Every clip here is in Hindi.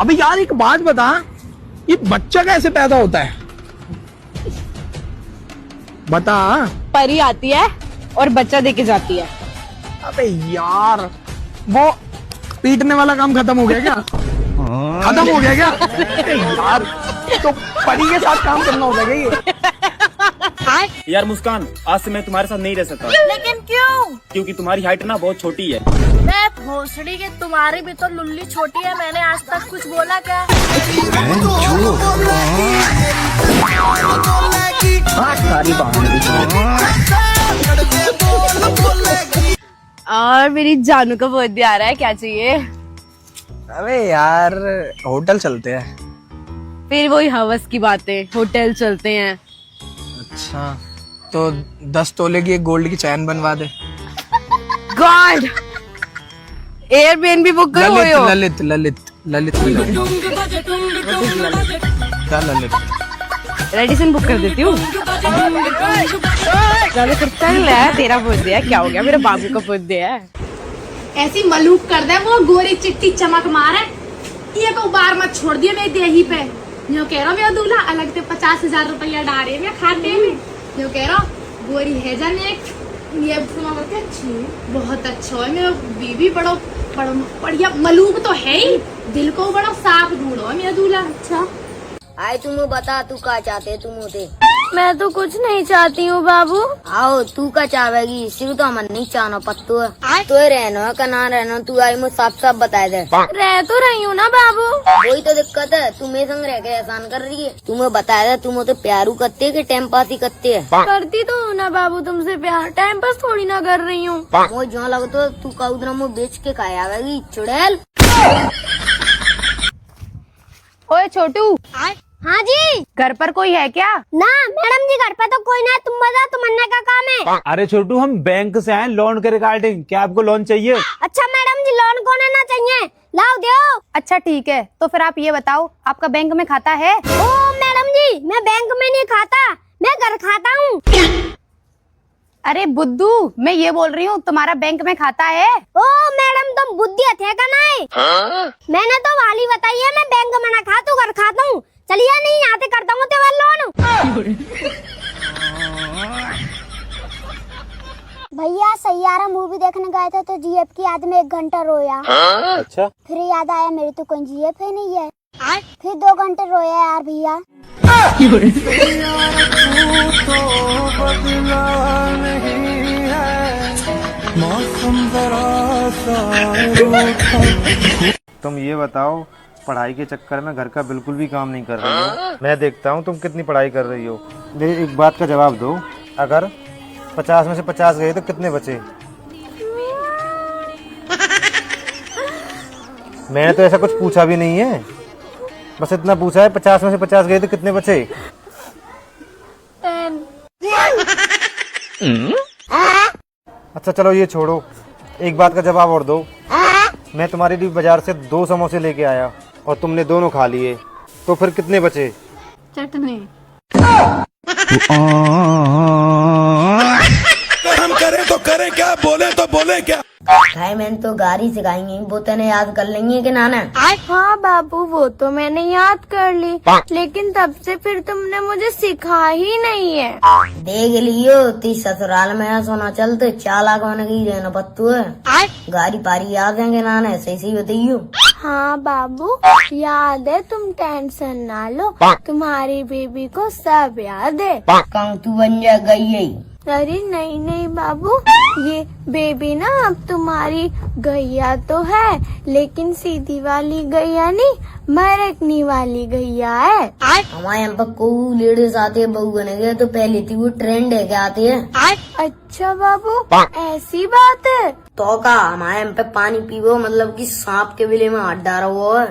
अबे यार एक बात बता, ये बच्चा कैसे पैदा होता है? बता। परी आती है और बच्चा देके जाती है। अबे यार वो पीटने वाला काम खत्म हो गया क्या? खत्म हो गया क्या? अरे यार तो परी के साथ काम करना होता है क्या ये? यार मुस्कान, आज से मैं तुम्हारे साथ नहीं रह सकता। लेकिन क्यों? क्योंकि तुम्हारी हाइट ना बहुत छोटी है। मैं भोसड़ी के, तुम्हारी भी तो लुल्ली छोटी है। मैंने आज तक कुछ बोला क्या? सारी और मेरी जानू का बर्थडे आ रहा है, क्या चाहिए? अबे यार होटल चलते हैं। फिर वही हवस की बातें, होटल चलते हैं। अच्छा तो 10 तोले की एक गोल्ड की चैन बनवा दे। गॉड, एयरबीएनबी बुक करो। ललित ललित ललित ललित क्या ललित? रेडिसन बुक कर देती हूँ। चलो फिर चल है, तेरा बर्थडे है, क्या हो गया, मेरे बाबू का बर्थडे है। ऐसी मलूक कर दे वो गोरी चिट्टी चमक मारे, ये को बार मत छोड़ दिया मेरी देही पे। जो कह रहा मेरा दूल्हा अलग से 50,000 रुपया डाले मैं खाते में। जो कह रहा गोरी है जन एक ये अच्छी, बहुत अच्छा है मेरा बीबी, बड़ो बड़ो बढ़िया मलूक तो है ही, दिल को बड़ा साफ ढूंढो मेरा दूल्हा। अच्छा आए तुम बता, तू क्या चाहते तुम होते? मैं तो कुछ नहीं चाहती हूँ बाबू। आओ तू का चाहेगी, सिर्फ तो मन नहीं चाहना पत्तू तो रहना का ना रहना, तू आई मुझे साफ साफ बता दे। रह तो रही हूँ ना बाबू। वही तो दिक्कत है, तू मेरे संग रह के एहसान कर रही है। तुम्हें बताया था तुम तो प्यारू करते है कि टाइम पास ही करते है? करती तो हूँ ना बाबू तुमसे प्यार, टाइम पास थोड़ी ना कर रही हूँ। वो जो लगता तू का उधर मुँह बेच के खाया आवेगी चुड़ैल। ओए छोटू, हाँ जी। घर पर कोई है क्या? ना मैडम जी, घर पे तो कोई ना, तुम बताओ तुम्हारा क्या काम है? अरे छोटू, हम बैंक से आए लोन के रिगार्डिंग, क्या आपको लोन चाहिए? अच्छा मैडम जी, लोन कौन ना चाहिए, लाओ दो। अच्छा ठीक है, तो फिर आप ये बताओ आपका बैंक में खाता है? ओ मैडम जी, मैं बैंक में नहीं खाता, मैं घर खाता हूँ। अरे बुद्धू, मैं ये बोल रही हूँ तुम्हारा बैंक में खाता है? ओ मैडम तुम बुद्धि थे का नहीं? मैंने तो वाली बताई है, मैं बैंक में ना खातू घर खाता हूँ। चलिए नहीं आते करता हूँ तेरा लोन। भैया सैयारा मूवी देखने गए थे तो जीएफ की याद में 1 घंटा रोया। अच्छा, फिर याद आया मेरी तो कोई जीएफ ही नहीं है। फिर 2 घंटे रोया यार भैया। तुम ये बताओ, पढ़ाई के चक्कर में घर का बिल्कुल भी काम नहीं कर रही हो। मैं देखता हूँ तुम कितनी पढ़ाई कर रही हो। मेरी एक बात का जवाब दो, अगर 50 में से 50 गए तो कितने बचे? मैंने तो ऐसा कुछ पूछा भी नहीं है, बस इतना पूछा है 50 में से 50 गए तो कितने बचे? अच्छा चलो ये छोड़ो, एक बात का जवाब और दो। मैं तुम्हारे लिए बाजार से 2 समोसे लेके आया और तुमने दोनों खा लिए, तो फिर कितने बचे? चटनी। हम करें तो करें क्या, बोले तो बोले क्या? भाई मैंने तो गाड़ी सिखाएंगे, वो तेने याद कर लेंगे कि नाना? हाँ बाबू वो तो मैंने याद कर ली, लेकिन तब से फिर तुमने मुझे सिखा ही नहीं है। देख लियो, ती ससुराल में सोना चलते 4 लाख होने की रहना पत्तू है। गाड़ी पारी याद है कि नाना? सही सही बताइयो। हाँ बाबू याद है, तुम टेंशन ना लो, तुम्हारी बेबी को सब याद है। कहूँ तू बन जा गई। अरे नहीं नहीं बाबू, ये बेबी ना अब तुम्हारी गैया तो है, लेकिन सीधी वाली गैया नहीं, मरकनी वाली गैया है। हमारे यहाँ पर को लेडीज आते है बहू बने गए, तो पहले थी वो ट्रेंड है क्या आती है? अच्छा बाबू ऐसी बात है? तो का हमारे यहाँ पे पानी पीवो मतलब कि सांप के बिले में हाथ डाला हुआ है।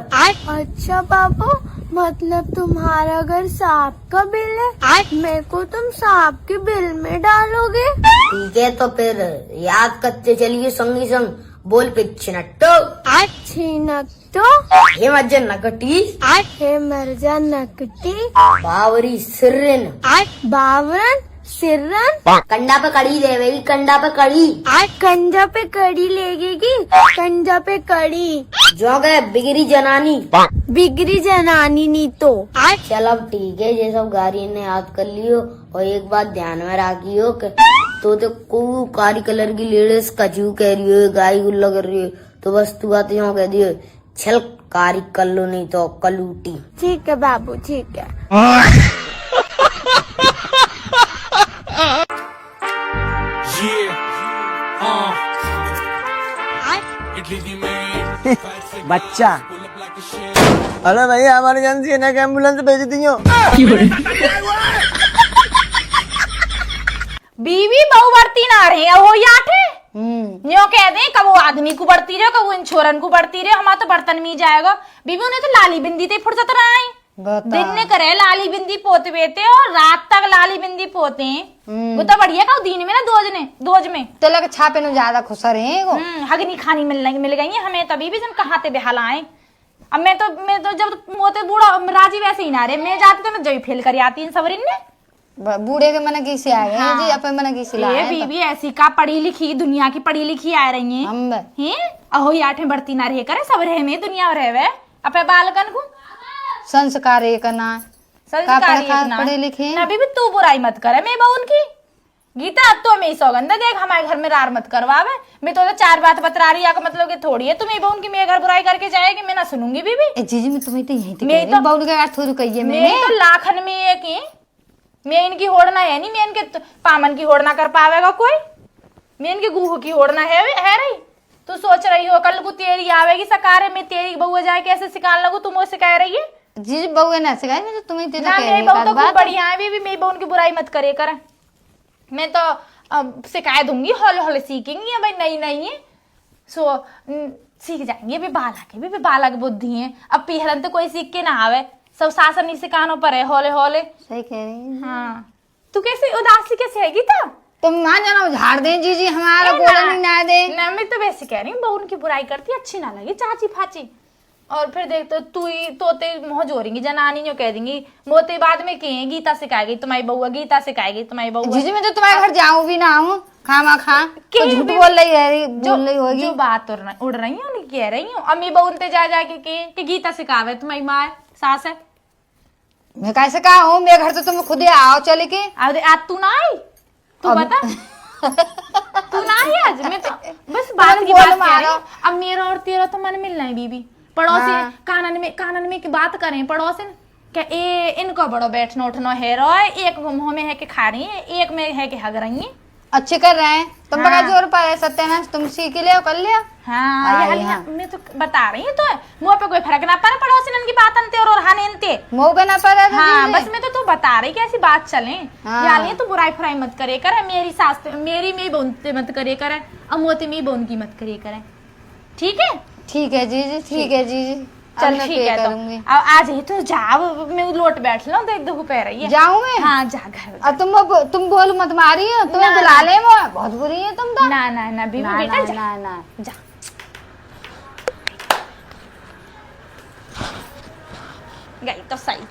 अच्छा बाबू, मतलब तुम्हारा घर सांप का बिल है, मेरे को तुम सांप के बिल में डालोगे? ठीक है तो फिर याद करते चलिए संगी संग, बोल पे छिनट्टो। छिनट्टो। हे मज्जा नकटी। हे मर्जा नकटी। बावरी सिर्रन। बावरन सिर्रन कंडा पे कड़ी देवेगी, कंडा पे कड़ी। कंजा पे कड़ी लेगेगी, कंजा पे कड़ी। जो गए बिगड़ी जनानी। बिगड़ी जनानी नहीं तो। चल अब ठीक है, ये सब गाड़ी ने याद कर लियो। और एक बात ध्यान में रखियो कि तो को कारी कलर की लेडीज कचू कह रही हो, गाय गुल्ला कर रही हो, तो बस तू बात यूँ कह दियो, छल कारी कर लो नहीं तो कलूटी। ठीक है बाबू, ठीक है। बच्चा, अरे भैया इमरजेंसी है ना, एम्बुलेंस भेज दियो। बीवी बहु बढ़ती ना रहे हो याठे न्यो कह दे कब वो आदमी को बढ़ती रहे, कब वो इंछोरन को बढ़ती रहे, हमारा तो बर्तन में ही जाएगा। बीवी उन्हें तो लाली बिंदी ते फुर्सत रहा है, दिन ने करे लाली बिंदी पोते बेते और रात तक लाली बिंदी पोते हैं। वो तो बढ़िया का दिन में ना दोज में तिलक छापे में ज्यादा खुश रहे वो। हगनी खानी मिल गई है हमें, तभी भी जन कहाँ ते बेहाल आए। अब मैं तो जब मोते बूढ़ा राजी वैसे ही ना रहे, मैं जाती तो मैं जब फेल कर आती इन सबरिन ने। बूढ़े के मन की से आ गए हाँ। जी, अपने मन की सिला ये बीबी ऐसी का पढ़ी लिखी, दुनिया की पढ़ी लिखी आ रही है। हम अहो याठे बढ़ती ना रहे करे, सब रहे में दुनिया रहे अपने बालकन को संस्कार एक ना संस्कारी पढ़े लिखे ना। बीबी तू बुराई मत करे मैं बहन की। गीता अब तो मैं सौगंधा देख हमारे घर में रार मत करवावे। मैं तो चार बात बता रही है, मतलब कि थोड़ी है तुम्हें बहन की मेरे घर बुराई करके जाएगी, मैं ना सुनूंगी बीबी। जीजी में तुम्हें तो यही मैं तो बाउल के थोड़ी कहिए मैं तो लाखन में एक ही, मैं इनकी होड़ना है नहीं, मैं इनके पामन की होड़ना कर पावेगा कोई, मैं इनके गुह की होड़ना है रही। तू सोच रही हो कल को तेरी आवेगी सकारे में, तेरी बहू जाए कैसे सिखाने लगू, तुम वो सिखा रही है। जी बहू ना सिखाई, मैं तो तुम्हें तो ना मेरी बहू तो खूब बढ़िया है बीबी, मेरी बहू की बुराई मत करे कर। मैं तो सिखाए दूंगी, हौले हौले सीखेंगी भाई, नई नई है सो सीख जाएंगे। भी बालक बुद्धि है, अब पीहरन तो कोई सीख के ना आवे, सब सासन ही सिखानो पर है हौले हौले। सही कह रही है। हाँ तू कैसे उदासी कैसे है गीता? तुम ना जाना झाड़ दे जीजी, हमारा बोला नहीं ना दे ना। मैं तो वैसे कह रही हूँ बहू की बुराई करती अच्छी ना लगी चाची फाची, और फिर देख तो तू ही तोते मोह जोड़ेंगी जनानी जो कह देंगी मोते बाद में कहें गीता सिखाएगी तुम्हारी बहू, गीता सिखाएगी तुम्हारी बहू। जीजी मैं तो तुम्हारे घर जाऊं भी ना आऊं, खामा खा तो झूठ बोल रही होगी। जो बात उड़ रही हूँ उनकी कह रही हूँ, अम्मी बहू ते जा जाके कि गीता सिखावे तुम्हारी माँ सास है। मैं कैसे कहा हूँ, मेरे घर तो तुम खुद ही आओ चले के। आज तू ना आई, तू बता तू ना आई आज। मैं तो बस बात की बात कह रही हूँ। अब मेरा और तेरा तो मन मिलना है बीबी, पड़ोसी हाँ। कानन में की बात करें पड़ोसी क्या इनको बड़ो बैठना उठना है रो, एक मुंह में है कि खा रही है, एक में है कि हग रही है। अच्छे कर रहे हैं तुम। हाँ। जोर पर सत्यानाश तुम सीख ले कर लिया। हाँ मैं तो बता रही हूँ, तो मुँह पे कोई फर्क ना पड़ा पड़ोसी की बात अंते और हाने मुँह पे ना पड़ा। हाँ बस मैं तो तू बता रही कैसी बात चले। हाँ। तू बुराई फुराई मत करे कर, मेरी सास मेरी में बोनते मत करे कर, और मोती में बोन की मत करे कर, ठीक है? ठीक है जीजी, ठीक है जीजी, चल ठीक है। तो अब आज ही तो जाओ, मैं लोट बैठ लो, देख दो पै रही है। जाऊं मैं? हाँ जा घर। और तुम बोल मत मारी हो, तुम्हें बुला ले, वो बहुत बुरी है तुम तो। ना ना ना बीबी बेटा जा ना जा। गई तो सही।